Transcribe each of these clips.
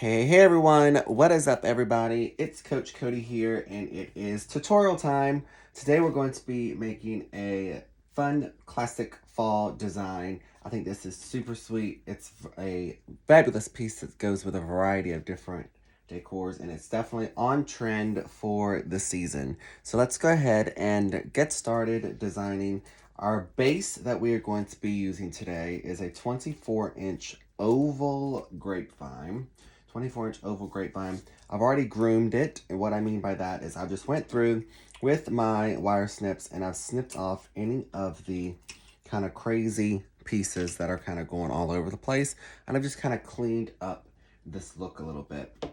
Hey everyone, what is up everybody? It's Coach Cody here and it is tutorial time. Today we're going to be making a fun classic fall design. I think this is super sweet. It's a fabulous piece that goes with a variety of different decors and it's definitely on trend for the season. So let's go ahead and get started designing. Our base that we are going to be using today is a 24-inch oval grapevine. 24-inch oval grapevine. I've already groomed it, and what I mean by that is I just went through with my wire snips and I've snipped off any of the kind of crazy pieces that are kind of going all over the place, and I've just kind of cleaned up this look a little bit.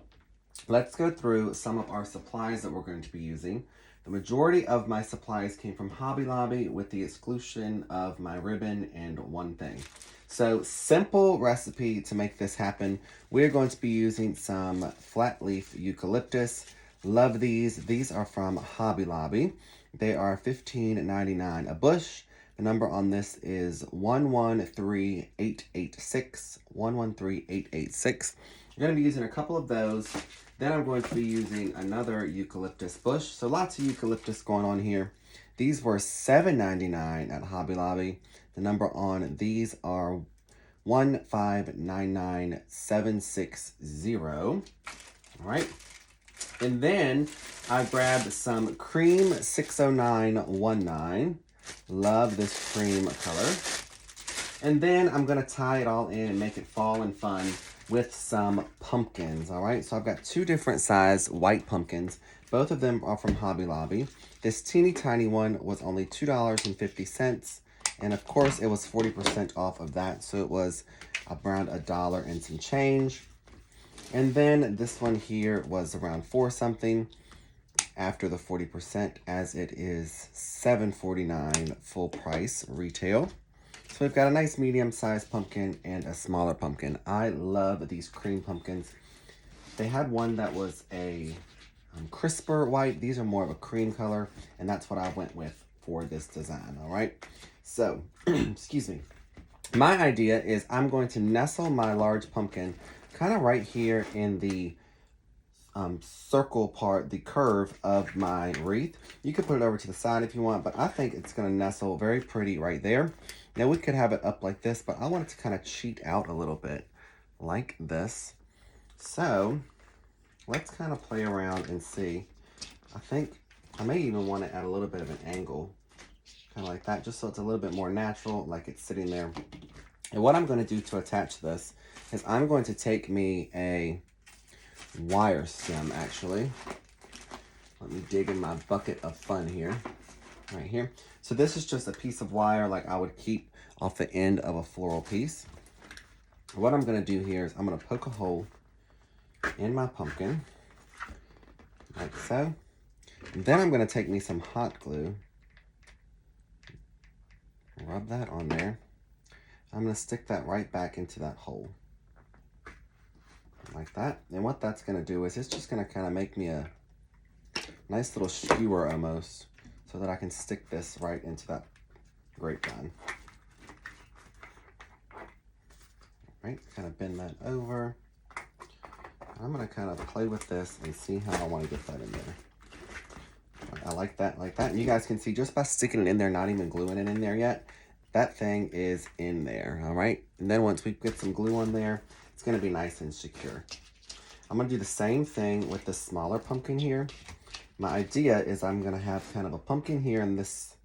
Let's go through some of our supplies that we're going to be using. The majority of my supplies came from Hobby Lobby with the exclusion of my ribbon and one thing. So simple recipe to make this happen. We're going to be using some flat leaf eucalyptus. Love these. These are from Hobby Lobby. They are $15.99 a bush. The number on this is 113886. 113886. I'm going to be using a couple of those. Then I'm going to be using another eucalyptus bush. So lots of eucalyptus going on here. These were $7.99 at Hobby Lobby. The number on these are 1599760. All right. And then I grabbed some cream 60919. Love this cream color. And then I'm going to tie it all in and make it fall and fun with some pumpkins, all right? So I've got two different size white pumpkins. Both of them are from Hobby Lobby. This teeny tiny one was only $2.50. And of course, it was 40% off of that. So it was around $1 and some change. And then this one here was around $4 something after the 40%, as it is $7.49 full price retail. So we've got a nice medium-sized pumpkin and a smaller pumpkin. I love these cream pumpkins. They had one that was a crisper white. These are more of a cream color, and that's what I went with for this design, all right? So, excuse me. My idea is I'm going to nestle my large pumpkin kind of right here in the circle part, the curve of my wreath. You could put it over to the side if you want, but I think it's going to nestle very pretty right there. Now we could have it up like this, but I want it to kind of cheat out a little bit like this. So let's kind of play around and see. I think I may even want to add a little bit of an angle, kind of like that, just so it's a little bit more natural, like it's sitting there. And what I'm going to do to attach this is I'm going to take me a wire stem, actually. Let me dig in my bucket of fun here, right here. So this is just a piece of wire like I would keep off the end of a floral piece. What I'm going to do here is I'm going to poke a hole in my pumpkin, like so. And then I'm going to take me some hot glue, rub that on there. I'm going to stick that right back into that hole, like that. And what that's going to do is it's just going to kind of make me a nice little skewer almost, so that I can stick this right into that grapevine. Right, kind of bend that over. I'm going to kind of play with this and see how I want to get that in there. I like that, like that. And you guys can see just by sticking it in there, not even gluing it in there yet, that thing is in there, all right? And then once we get some glue on there, it's going to be nice and secure. I'm going to do the same thing with the smaller pumpkin here. My idea is I'm going to have kind of a pumpkin here in this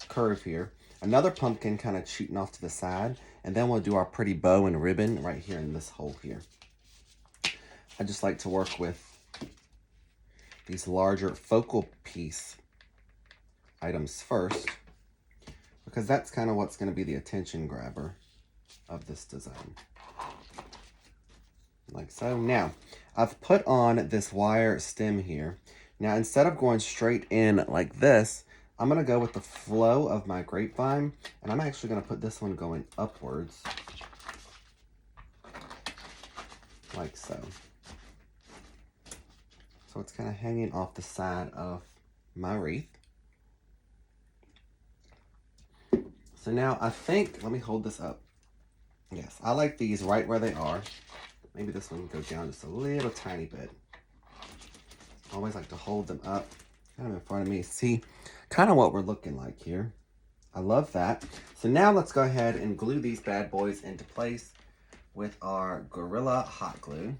curve here, another pumpkin kind of cheating off to the side, and then we'll do our pretty bow and ribbon right here in this hole here. I just like to work with these larger focal piece items first, because that's kind of what's going to be the attention grabber of this design. Like so. Now, I've put on this wire stem here. Now, instead of going straight in like this, I'm going to go with the flow of my grapevine, and I'm actually going to put this one going upwards, like so. So it's kind of hanging off the side of my wreath. So now I think, let me hold this up. Yes, I like these right where they are. Maybe this one can go down just a little tiny bit. I always like to hold them up kind of in front of me. See kind of what we're looking like here. I love that. So now let's go ahead and glue these bad boys into place with our Gorilla Hot Glue.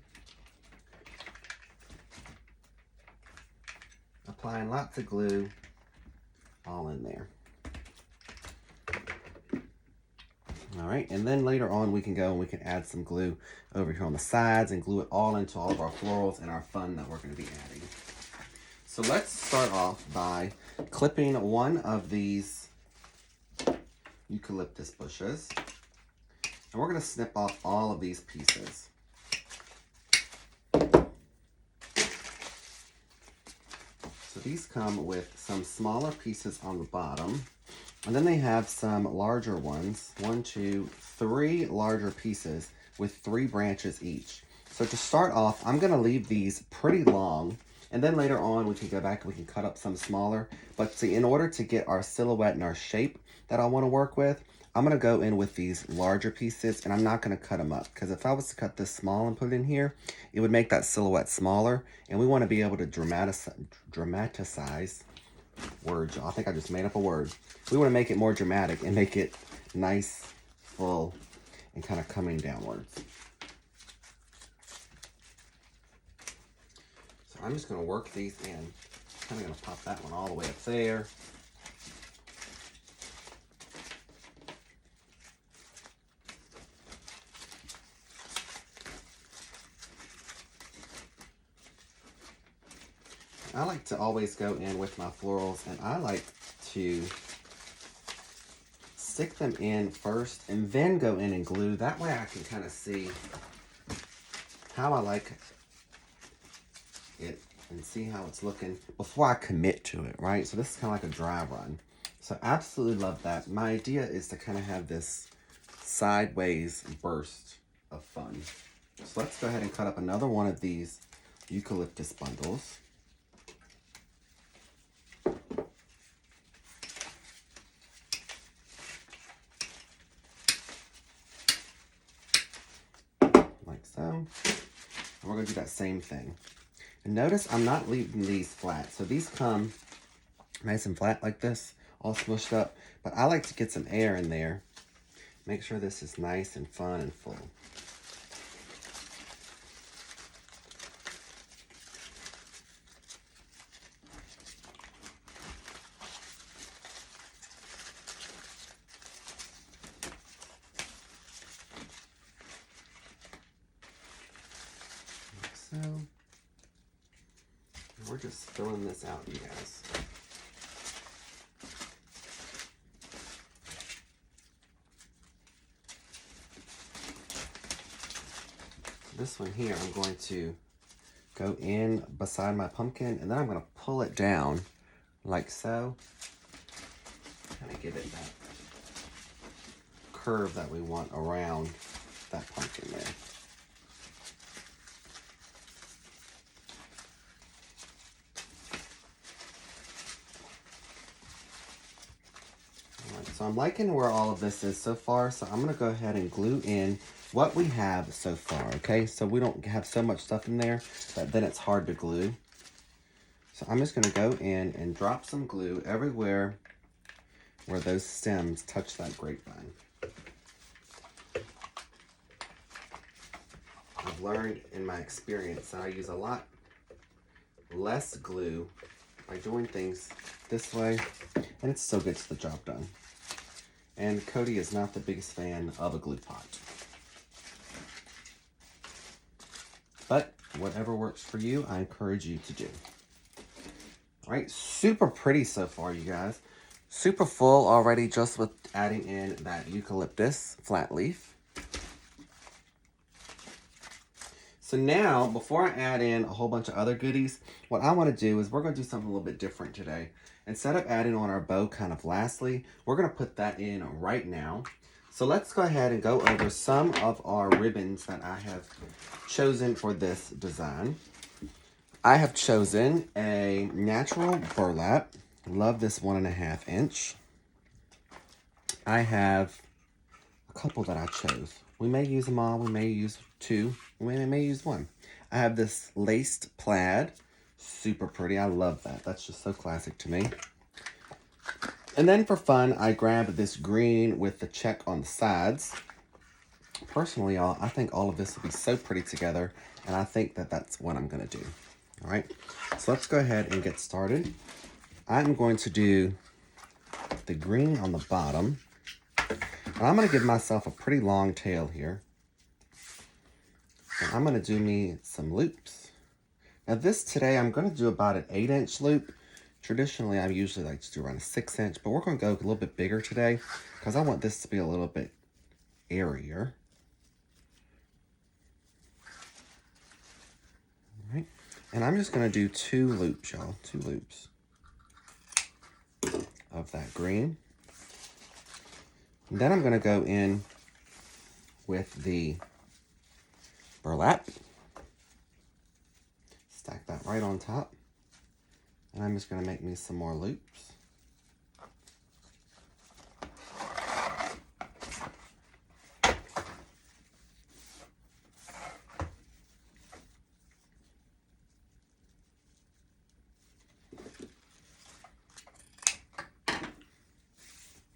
Applying lots of glue all in there. All right, and then later on we can go and we can add some glue over here on the sides and glue it all into all of our florals and our fun that we're going to be adding. So let's start off by clipping one of these eucalyptus bushes. And we're going to snip off all of these pieces. So these come with some smaller pieces on the bottom. And then they have some larger ones. 1, 2, 3 larger pieces with 3 branches each. So to start off, I'm going to leave these pretty long. And then later on, we can go back and we can cut up some smaller. But see, in order to get our silhouette and our shape that I want to work with, I'm going to go in with these larger pieces, and I'm not going to cut them up. Because if I was to cut this small and put it in here, it would make that silhouette smaller. And we want to be able to dramatize words. I think I just made up a word. We want to make it more dramatic and make it nice, full, and kind of coming downwards. So I'm just going to work these in. Kind of going to pop that one all the way up there. I like to always go in with my florals, and I like to stick them in first and then go in and glue. That way I can kind of see how I like it and see how it's looking before I commit to it, right? So this is kind of like a dry run. So I absolutely love that. My idea is to kind of have this sideways burst of fun. So let's go ahead and cut up another one of these eucalyptus bundles. So, and we're going to do that same thing. And notice I'm not leaving these flat. So these come nice and flat like this, all smushed up. But I like to get some air in there. Make sure this is nice and fun and full. So, we're just filling this out, you guys. This one here, I'm going to go in beside my pumpkin, and then I'm going to pull it down like so. Kind of give it that curve that we want around that pumpkin there. So I'm liking where all of this is so far, so I'm going to go ahead and glue in what we have so far, okay? So we don't have so much stuff in there that then it's hard to glue. So I'm just going to go in and drop some glue everywhere where those stems touch that grapevine. I've learned in my experience that I use a lot less glue by doing things this way, and it still gets the job done. And Cody is not the biggest fan of a glue pot. But whatever works for you, I encourage you to do. All right, super pretty so far, you guys. Super full already just with adding in that eucalyptus flat leaf. So now, before I add in a whole bunch of other goodies, what I want to do is we're going to do something a little bit different today. Instead of adding on our bow kind of lastly, we're going to put that in right now. So let's go ahead and go over some of our ribbons that I have chosen for this design. I have chosen a natural burlap. Love this 1.5 inch. I have a couple that I chose. We may use them all. We may use 2. We may use 1. I have this laced plaid. Super pretty. I love that. That's just so classic to me. And then for fun, I grabbed this green with the check on the sides. Personally, y'all, I think all of this will be so pretty together, and I think that that's what I'm going to do. All right, so let's go ahead and get started. I'm going to do the green on the bottom, and I'm going to give myself a pretty long tail here. And I'm going to do me some loops. Now this today, I'm going to do about an 8-inch loop. Traditionally, I usually like to do around a 6-inch, but we're going to go a little bit bigger today because I want this to be a little bit airier. All right, and I'm just going to do 2 loops, y'all, 2 loops of that green. And then I'm going to go in with the burlap. Stack that right on top. And I'm just going to make me some more loops.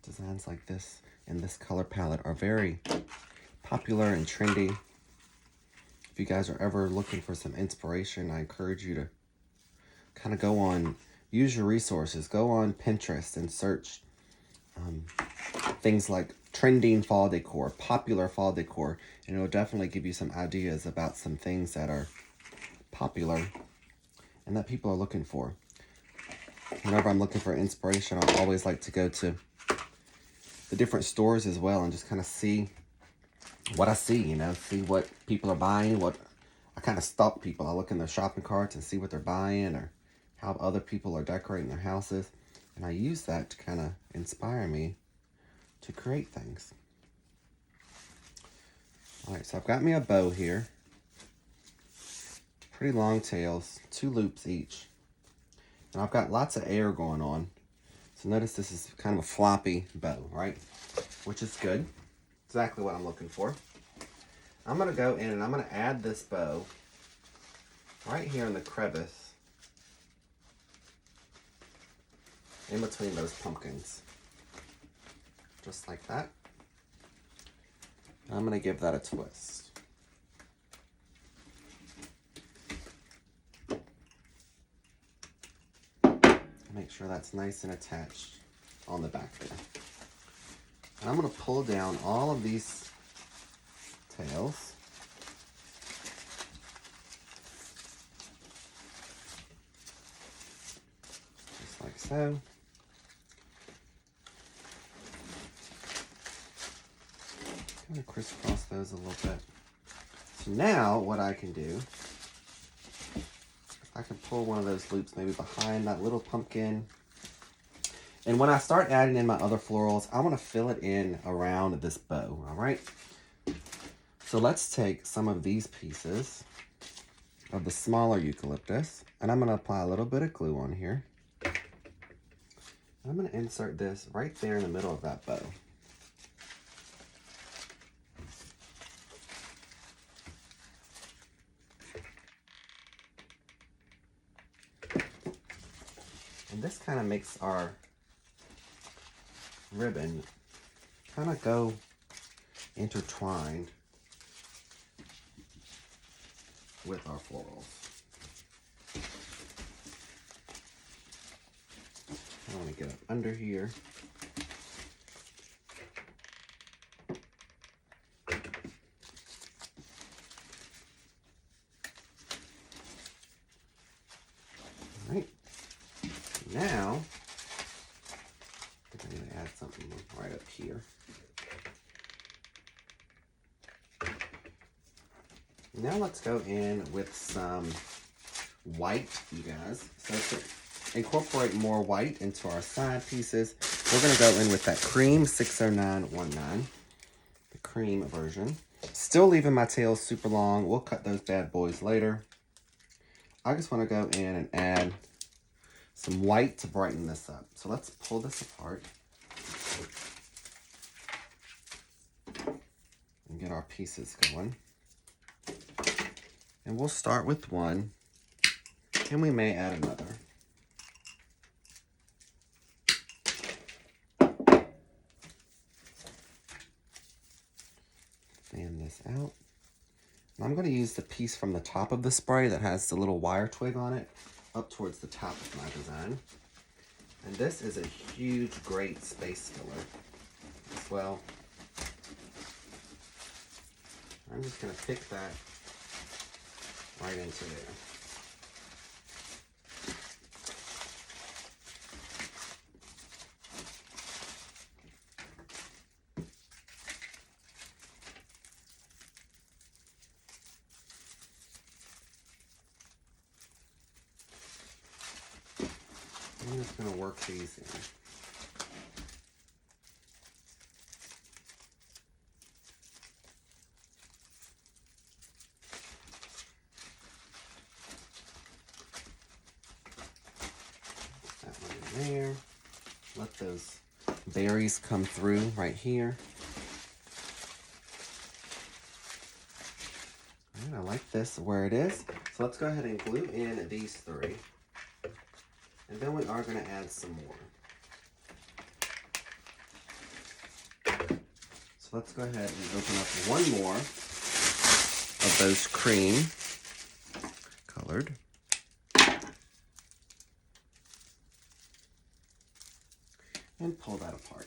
Designs like this in this color palette are very popular and trendy. If you guys are ever looking for some inspiration, I encourage you to kind of go on, use your resources, go on Pinterest and search things like trending fall decor, popular fall decor, and it will definitely give you some ideas about some things that are popular and that people are looking for. Whenever I'm looking for inspiration, I always like to go to the different stores as well and just kind of see what I see, you know, see what people are buying, what I kind of stalk people. I look in their shopping carts and see what they're buying or how other people are decorating their houses. And I use that to kind of inspire me to create things. All right, so I've got me a bow here. Pretty long tails, 2 loops each. And I've got lots of air going on. So notice this is kind of a floppy bow, right? Which is good. Exactly what I'm looking for. I'm going to go in and I'm going to add this bow right here in the crevice in between those pumpkins. Just like that. And I'm going to give that a twist. Make sure that's nice and attached on the back there. And I'm going to pull down all of these tails. Just like so. Kind of crisscross those a little bit. So now what I can do, I can pull one of those loops maybe behind that little pumpkin. And when I start adding in my other florals, I want to fill it in around this bow, all right? So let's take some of these pieces of the smaller eucalyptus, and I'm going to apply a little bit of glue on here. I'm going to insert this right there in the middle of that bow. And this kind of makes our ribbon kind of go intertwined with our florals. I want to get up under here. All right. Now, I think I'm going to add something right up here. Now let's go in with some white, you guys. So to incorporate more white into our side pieces, we're going to go in with that cream 60919, the cream version. Still leaving my tails super long. We'll cut those bad boys later. I just want to go in and add some white to brighten this up. So let's pull this apart. and get our pieces going. And we'll start with one, and we may add another. Fan this out. And I'm going to use the piece from the top of the spray that has the little wire twig on it up towards the top of my design. And this is a huge, great space filler as well. I'm just going to pick that right into there. I'm just going to work these in. That one in there. Let those berries come through right here. All right, I like this where it is. So let's go ahead and glue in these three. And then we are going to add some more. So let's go ahead and open up one more of those cream colored. And pull that apart.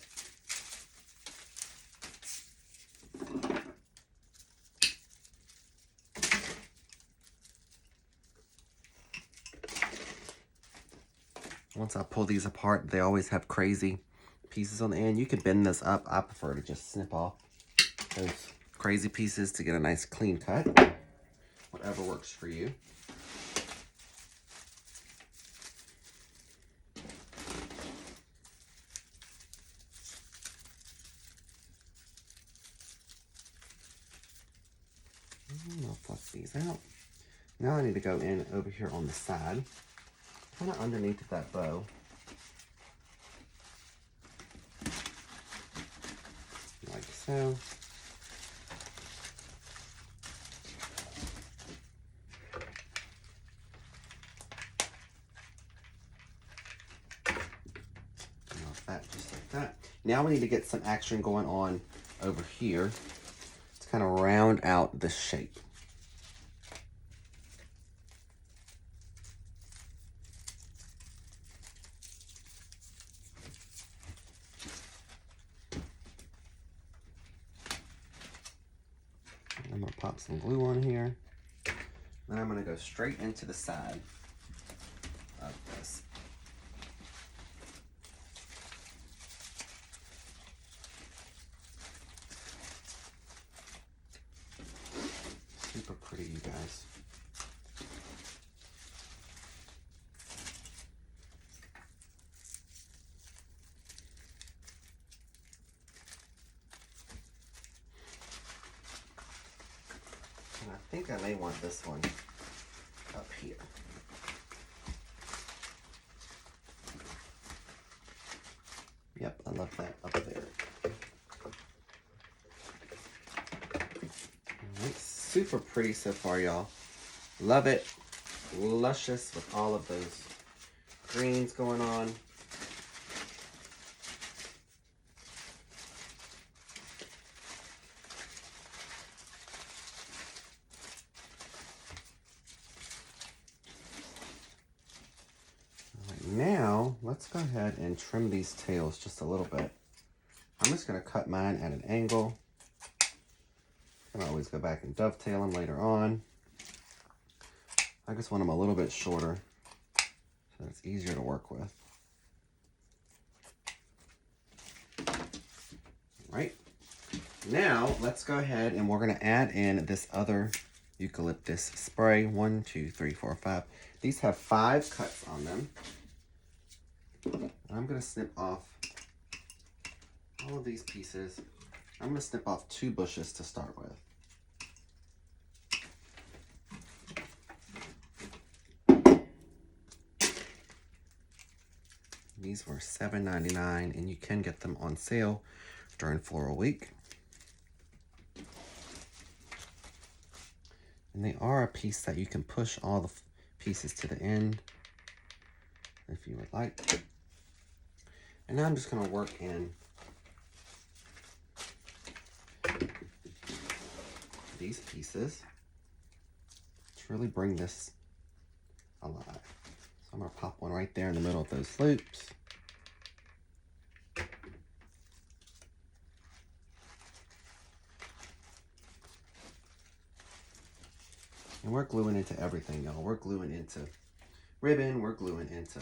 Once I pull these apart, they always have crazy pieces on the end. You could bend this up. I prefer to just snip off those crazy pieces to get a nice clean cut. Whatever works for you. I'll fluff these out. Now I need to go in over here on the side, kind of underneath that bow. Like so. And off that just like that. Now we need to get some action going on over here to kind of round out the shape. I'm going to pop some glue on here. Then I'm going to go straight into the side of this. Super pretty, you guys. And I think I may want this one up here. Yep, I love that up there. Alright, super pretty so far, y'all. Love it. Luscious with all of those greens going on. Now, let's go ahead and trim these tails just a little bit. I'm just going to cut mine at an angle. I can always go back and dovetail them later on. I just want them a little bit shorter so it's easier to work with. Right. Now, let's go ahead and we're going to add in this other eucalyptus spray. 1, 2, 3, 4, 5. These have 5 cuts on them. I'm going to snip off all of these pieces. I'm going to snip off 2 bushes to start with. These were $7.99 and you can get them on sale during Floral Week. And they are a piece that you can push all the pieces to the end if you would like. And now I'm just going to work in these pieces to really bring this alive. So I'm going to pop one right there in the middle of those loops. And we're gluing into everything, y'all. We're gluing into ribbon. We're gluing into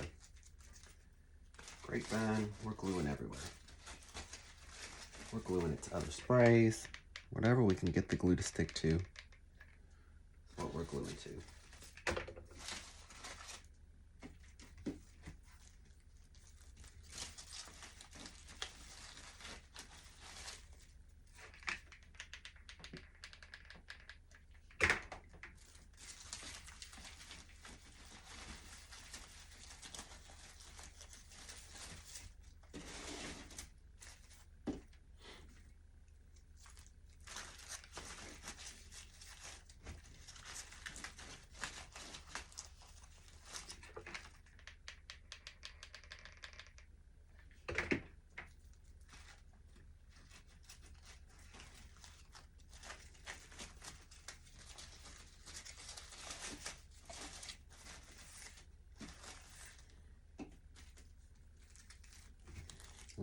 grapevine. We're gluing everywhere. We're gluing it to other sprays. Whatever we can get the glue to stick to, what we're gluing to.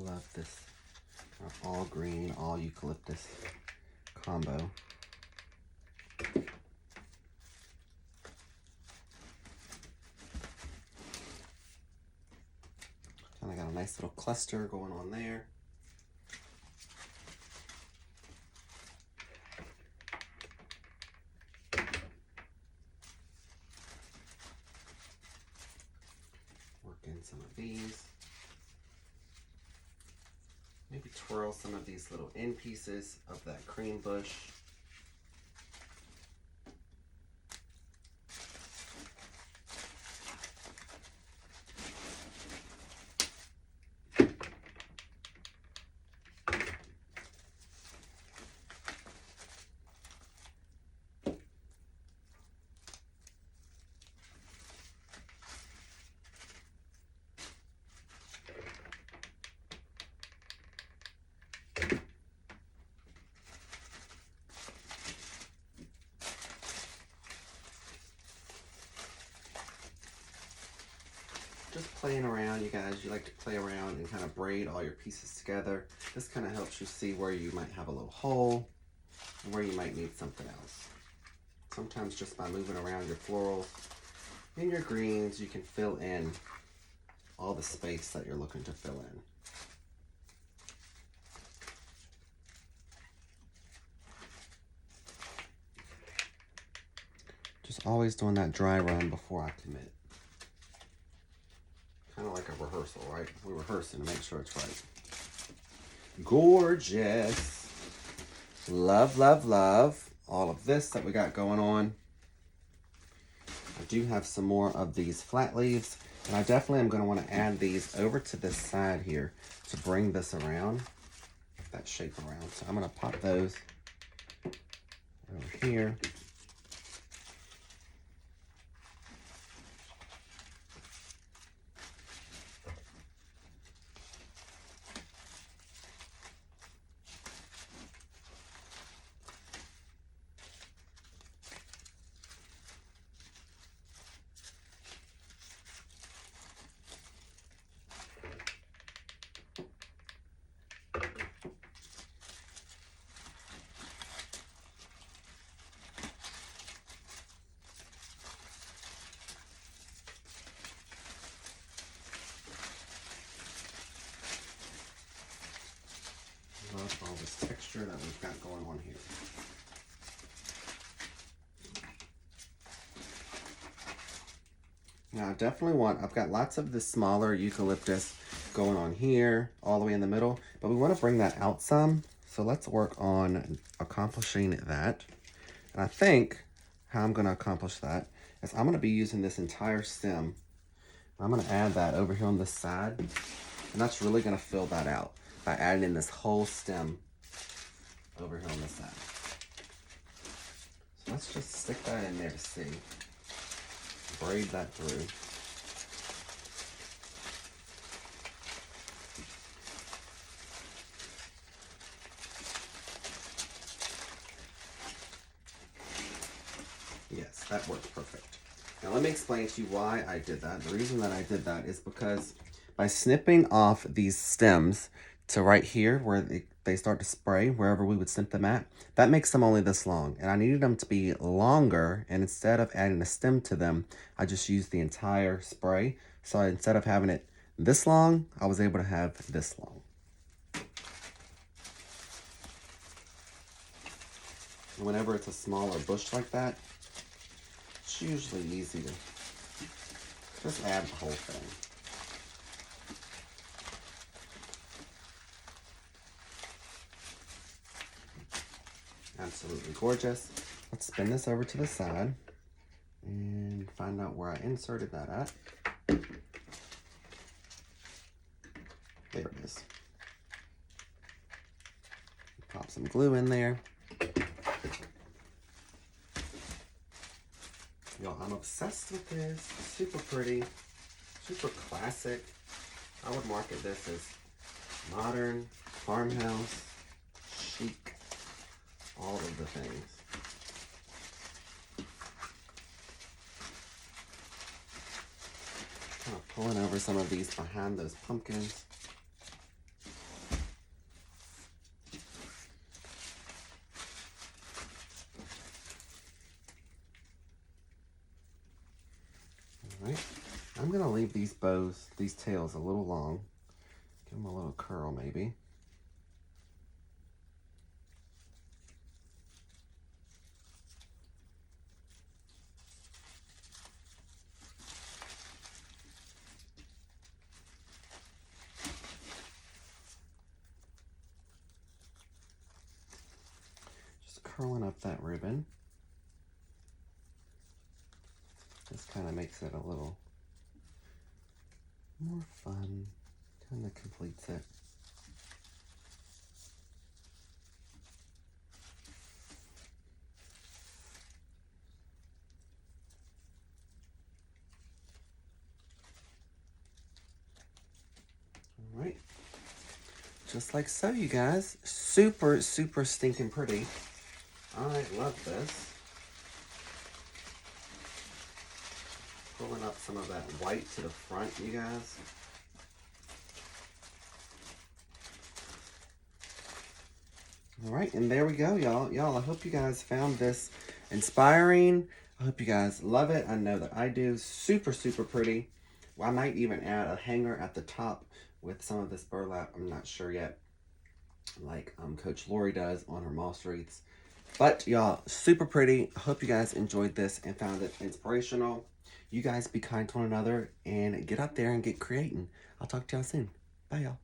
Love this all green, all eucalyptus combo. Kind of got a nice little cluster going on there. Work in some of these. Maybe twirl some of these little end pieces of that cream bush. Just playing around, you guys. You like to play around and kind of braid all your pieces together. This kind of helps you see where you might have a little hole and where you might need something else. Sometimes just by moving around your florals and your greens, you can fill in all the space that you're looking to fill in. Just always doing that dry run before I commit. Kind of like a rehearsal, right? We're rehearsing to make sure it's right. Gorgeous. Love, love, love all of this that we got going on. I do have some more of these flat leaves, and I definitely am going to want to add these over to this side here to bring this around, that shape around. So I'm going to pop those over here. Love all this texture that we've got going on here. Now I definitely I've got lots of the smaller eucalyptus going on here, all the way in the middle, but we want to bring that out some. So let's work on accomplishing that. And I think how I'm going to accomplish that is I'm going to be using this entire stem. I'm going to add that over here on this side, and that's really going to fill that out by adding in this whole stem over here on this side. let's just stick that in there to see. Braid that through. Yes, that worked perfect. Now let me explain to you why I did that. The reason that I did that is because by snipping off these stems to right here where they start to spray, wherever we would snip them at, that makes them only this long. And I needed them to be longer, and instead of adding a stem to them, I just used the entire spray. So instead of having it this long, I was able to have this long. Whenever it's a smaller bush like that, it's usually easy to just add the whole thing. Absolutely gorgeous. Let's spin this over to the side and find out where I inserted that at. There it is. Pop some glue in there. Y'all, I'm obsessed with this. Super pretty, super classic. I would market this as modern, farmhouse, chic, all of the things. Kind of pulling over some of these behind those pumpkins. All right, I'm gonna leave these bows, these tails a little long. Give them a little curl maybe. Curling up that ribbon. This kind of makes it a little more fun, kind of completes it. All right, just like so, you guys. Super, super stinking pretty. I love this. Pulling up some of that white to the front, you guys. All right, and there we go, y'all. Y'all, I hope you guys found this inspiring. I hope you guys love it. I know that I do. Super, super pretty. Well, I might even add a hanger at the top with some of this burlap. I'm not sure yet, like Coach Lori does on her moss wreaths. But y'all, super pretty. I hope you guys enjoyed this and found it inspirational. You guys be kind to one another and get out there and get creating. I'll talk to y'all soon. Bye, y'all.